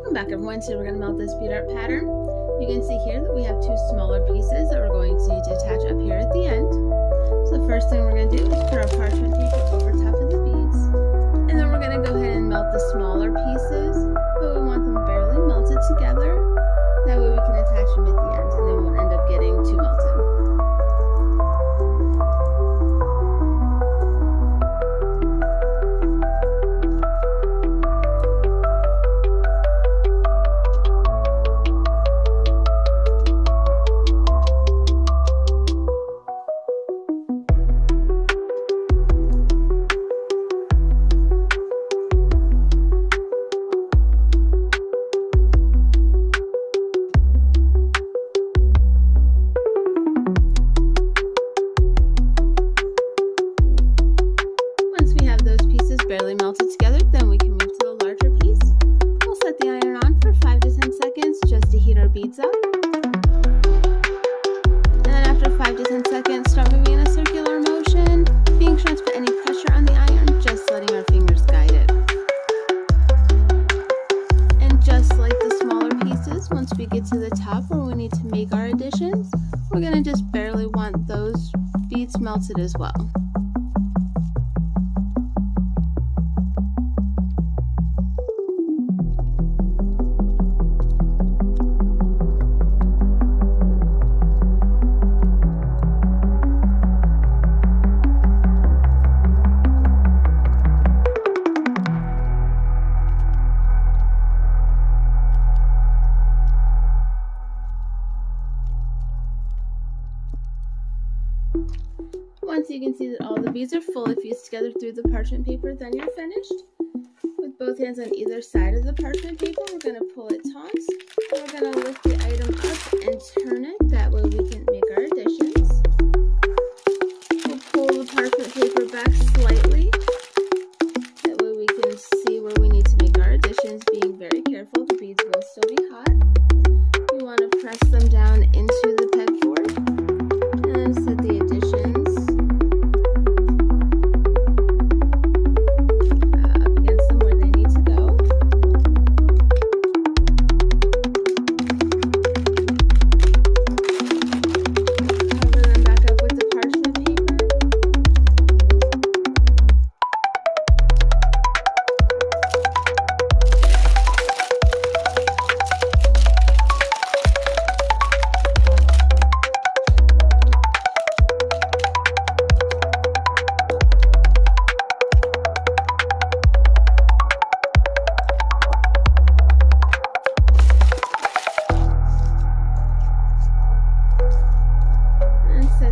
Welcome back everyone. Today we're going to melt this bead art pattern. You can see here that we have two smaller pieces that we're going to detach up here at the end. So the first thing we're going to do is put our parchment paper over top of the beads. And then we're going to go ahead and melt the smaller pieces, but we want them barely melted together. That way we can attach them at the end and they won't end up getting too melted. Barely melted together, then we can move to the larger piece. We'll set the iron on for 5 to 10 seconds just to heat our beads up. And then after 5 to 10 seconds, start moving in a circular motion, being sure not to put any pressure on the iron, just letting our fingers guide it. And just like the smaller pieces, once we get to the top where we need to make our additions, we're going to just barely want those beads melted as well. Once you can see that all the beads are fully fused together through the parchment paper, then you're finished. With both hands on either side of the parchment paper, we're going to pull it taut. We're going to lift the item up and turn it. That way we can make our additions. We'll pull the parchment paper back slightly. That way we can see where we need to make our additions, being very careful. The beads will still be hot. You want to press them down into the pegboard and set the additions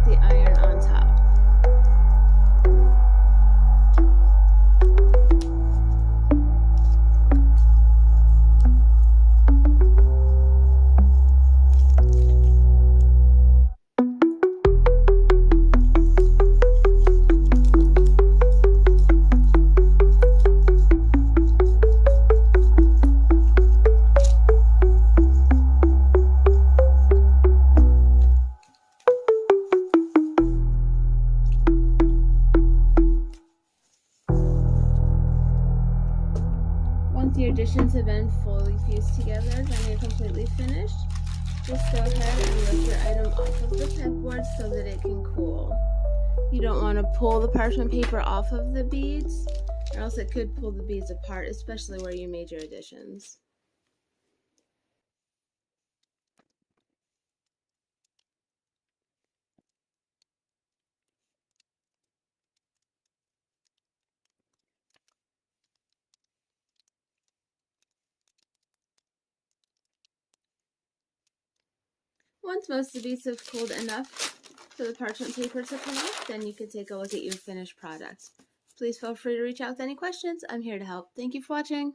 the iron on top. Once your additions have been fully fused together, then you're completely finished. Just go ahead and lift your item off of the pegboard so that it can cool. You don't want to pull the parchment paper off of the beads, or else it could pull the beads apart, especially where you made your additions. Once most of the beads have cooled enough for the parchment paper to come off, then you can take a look at your finished product. Please feel free to reach out with any questions. I'm here to help. Thank you for watching.